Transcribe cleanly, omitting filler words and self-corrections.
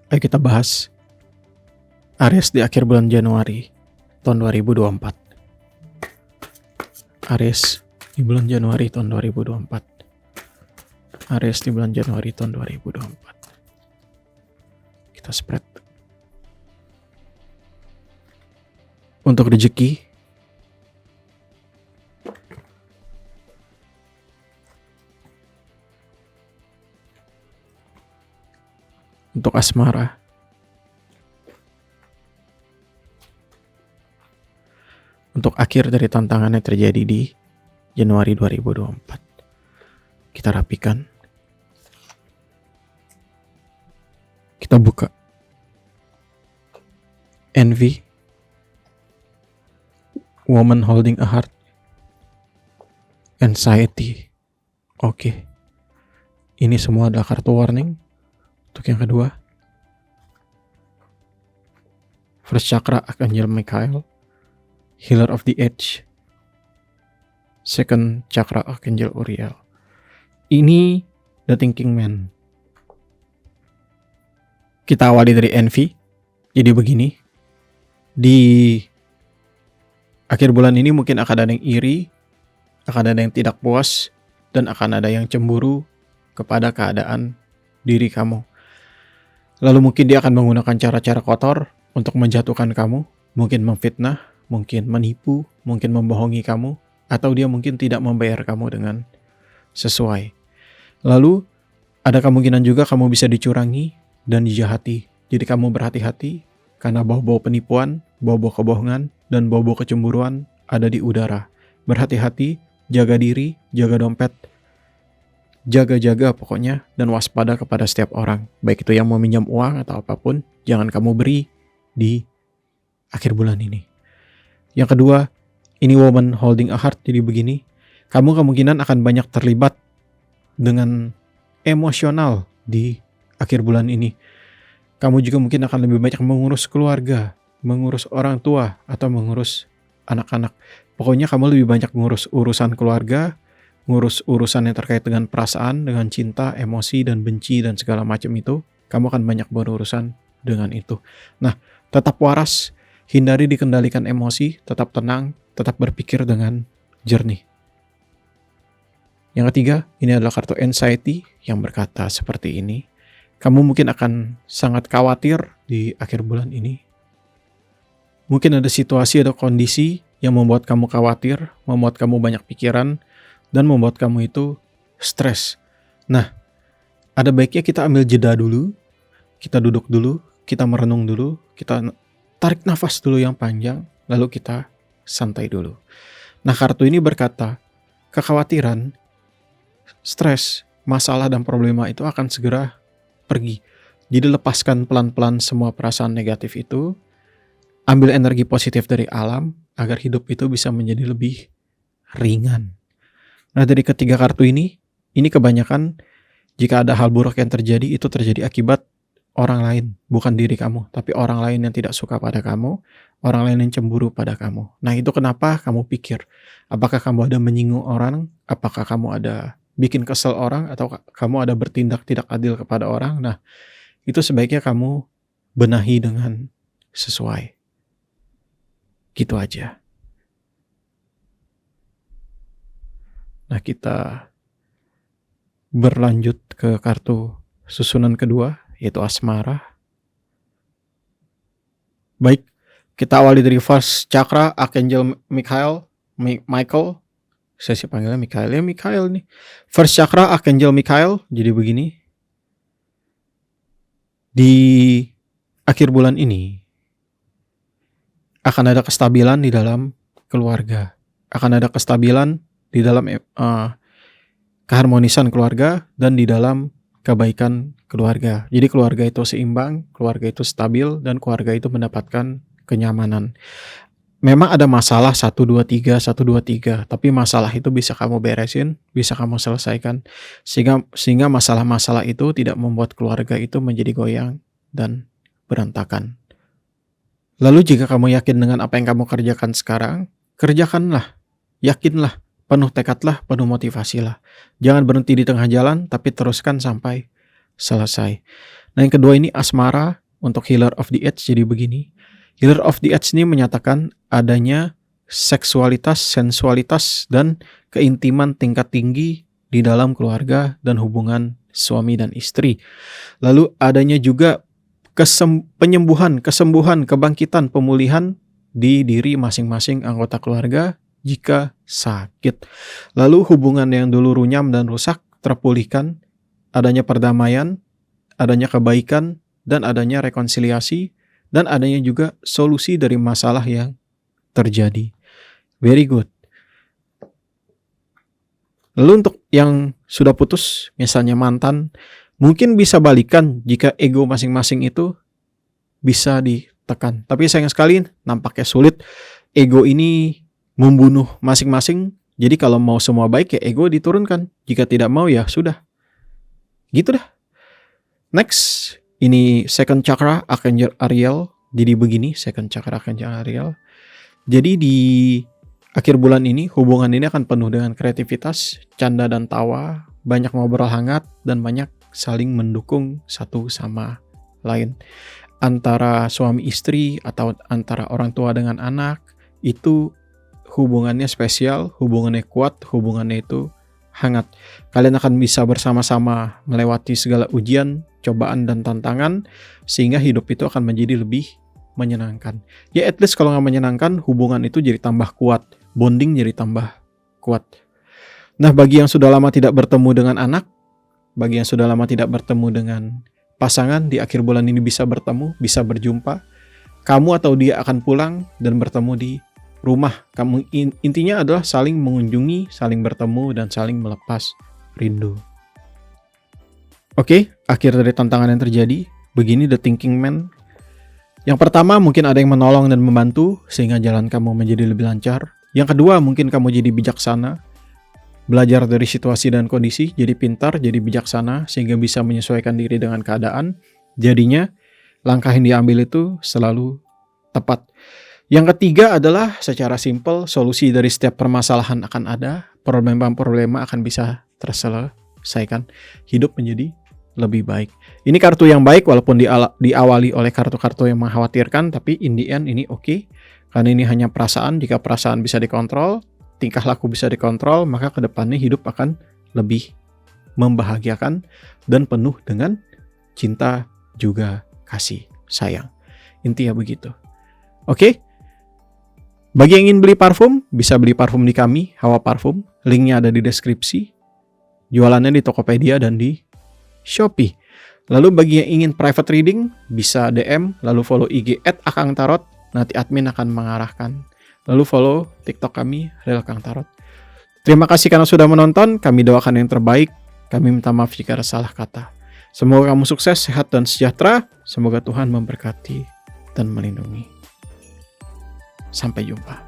Ayo kita bahas Aries di akhir bulan Januari tahun 2024. Aries di bulan Januari tahun 2024. Aries di bulan Januari tahun 2024. Kita spread. Untuk rezeki, untuk asmara, untuk akhir dari tantangan yang terjadi di Januari 2024. Kita rapikan. Kita buka. Envy. Woman holding a heart. Anxiety. Oke. Ini semua adalah kartu warning. Untuk yang kedua, First Chakra Archangel Michael, Healer of the Edge. Second Chakra Archangel Uriel. Ini The Thinking Man. Kita awali dari Envy. Jadi begini, di akhir bulan ini mungkin akan ada yang iri, akan ada yang tidak puas, dan akan ada yang cemburu kepada keadaan diri kamu. Lalu mungkin dia akan menggunakan cara-cara kotor untuk menjatuhkan kamu, mungkin memfitnah, mungkin menipu, mungkin membohongi kamu, atau dia mungkin tidak membayar kamu dengan sesuai. Lalu ada kemungkinan juga kamu bisa dicurangi dan dijahati. Jadi kamu berhati-hati karena bau-bau penipuan, bau-bau kebohongan, dan bau-bau kecemburuan ada di udara. Berhati-hati, jaga diri, jaga dompet, jaga-jaga pokoknya, dan waspada kepada setiap orang. Baik itu yang mau minjam uang atau apapun, jangan kamu beri di akhir bulan ini. Yang kedua, ini woman holding a heart, jadi begini. Kamu kemungkinan akan banyak terlibat dengan emosional di akhir bulan ini. Kamu juga mungkin akan lebih banyak mengurus keluarga, mengurus orang tua, atau mengurus anak-anak. Pokoknya kamu lebih banyak mengurus urusan keluarga, ngurus urusan yang terkait dengan perasaan, dengan cinta, emosi, dan benci, dan segala macam itu. Kamu akan banyak berurusan dengan itu. Nah, tetap waras, hindari dikendalikan emosi, tetap tenang, tetap berpikir dengan jernih. Yang ketiga, ini adalah kartu anxiety yang berkata seperti ini. Kamu mungkin akan sangat khawatir di akhir bulan ini. Mungkin ada situasi atau kondisi yang membuat kamu khawatir, membuat kamu banyak pikiran, dan membuat kamu itu stres. Nah, ada baiknya kita ambil jeda dulu, kita duduk dulu, kita merenung dulu, kita tarik nafas dulu yang panjang, lalu kita santai dulu. Nah, kartu ini berkata, kekhawatiran, stres, masalah, dan problema itu akan segera pergi. Jadi lepaskan pelan-pelan semua perasaan negatif itu, ambil energi positif dari alam, agar hidup itu bisa menjadi lebih ringan. Nah, dari ketiga kartu ini kebanyakan jika ada hal buruk yang terjadi, itu terjadi akibat orang lain, bukan diri kamu, tapi orang lain yang tidak suka pada kamu, orang lain yang cemburu pada kamu. Nah, itu kenapa kamu pikir, apakah kamu ada menyinggung orang, apakah kamu ada bikin kesel orang, atau kamu ada bertindak tidak adil kepada orang. Nah, itu sebaiknya kamu benahi dengan sesuai. Gitu aja. Nah, kita berlanjut ke kartu susunan kedua, yaitu asmara. Baik, kita awali dari First Chakra Archangel Michael. Saya sih panggilnya Michael, ya Michael nih. First Chakra Archangel Michael, jadi begini. Di akhir bulan ini akan ada kestabilan di dalam keluarga, akan ada kestabilan di dalam keharmonisan keluarga dan di dalam kebaikan keluarga. Jadi keluarga itu seimbang, keluarga itu stabil, dan keluarga itu mendapatkan kenyamanan. Memang ada masalah 1, 2, 3, tapi masalah itu bisa kamu beresin, bisa kamu selesaikan, sehingga masalah-masalah itu tidak membuat keluarga itu menjadi goyang dan berantakan. Lalu jika kamu yakin dengan apa yang kamu kerjakan sekarang, kerjakanlah, yakinlah, penuh tekadlah, penuh motivasilah. Jangan berhenti di tengah jalan, tapi teruskan sampai selesai. Nah, yang kedua ini asmara untuk Healer of the Edge. Jadi begini, Healer of the Edge ini menyatakan adanya seksualitas, sensualitas, dan keintiman tingkat tinggi di dalam keluarga dan hubungan suami dan istri. Lalu adanya juga penyembuhan, kesembuhan, kebangkitan, pemulihan di diri masing-masing anggota keluarga jika sakit. Lalu hubungan yang dulu runyam dan rusak terpulihkan, adanya perdamaian, adanya kebaikan, dan adanya rekonsiliasi, dan adanya juga solusi dari masalah yang terjadi. Very good. Lalu untuk yang sudah putus, misalnya mantan, mungkin bisa balikan jika ego masing-masing itu bisa ditekan. Tapi sayang sekali nampaknya sulit. Ego ini membunuh masing-masing. Jadi kalau mau semua baik ya ego diturunkan. Jika tidak mau ya sudah. Gitu dah. Next, ini second chakra Archangel Ariel. Jadi begini, second chakra Archangel Ariel. Jadi di akhir bulan ini hubungan ini akan penuh dengan kreativitas, canda dan tawa, banyak ngobrol hangat, dan banyak saling mendukung satu sama lain. Antara suami istri atau antara orang tua dengan anak, itu hubungannya spesial, hubungannya kuat, hubungannya itu hangat. Kalian akan bisa bersama-sama melewati segala ujian, cobaan, dan tantangan, sehingga hidup itu akan menjadi lebih menyenangkan. Ya at least kalau nggak menyenangkan, hubungan itu jadi tambah kuat, bonding jadi tambah kuat. Nah, bagi yang sudah lama tidak bertemu dengan anak, bagi yang sudah lama tidak bertemu dengan pasangan, di akhir bulan ini bisa bertemu, bisa berjumpa. Kamu atau dia akan pulang dan bertemu di rumah. Kamu intinya adalah saling mengunjungi, saling bertemu, dan saling melepas rindu. Oke, akhir dari tantangan yang terjadi. Begini The Thinking Man. Yang pertama, mungkin ada yang menolong dan membantu sehingga jalan kamu menjadi lebih lancar. Yang kedua, mungkin kamu jadi bijaksana. Belajar dari situasi dan kondisi, jadi pintar, jadi bijaksana, sehingga bisa menyesuaikan diri dengan keadaan. Jadinya, langkah yang diambil itu selalu tepat. Yang ketiga adalah secara simpel, solusi dari setiap permasalahan akan ada, problema-problema akan bisa terselesaikan. Hidup menjadi lebih baik. Ini kartu yang baik, walaupun diawali oleh kartu-kartu yang mengkhawatirkan, tapi in the end ini oke. Karena ini hanya perasaan, jika perasaan bisa dikontrol, tingkah laku bisa dikontrol, maka kedepannya hidup akan lebih membahagiakan dan penuh dengan cinta juga kasih sayang. Intinya begitu. Oke? Bagi yang ingin beli parfum, bisa beli parfum di kami, Hawa Parfum. Linknya ada di deskripsi. Jualannya di Tokopedia dan di Shopee. Lalu bagi yang ingin private reading, bisa DM, lalu follow IG @akangtarot. Nanti admin akan mengarahkan. Lalu follow TikTok kami, Real Kang Tarot. Terima kasih karena sudah menonton. Kami doakan yang terbaik. Kami minta maaf jika ada salah kata. Semoga kamu sukses, sehat, dan sejahtera. Semoga Tuhan memberkati dan melindungi. Sampai jumpa.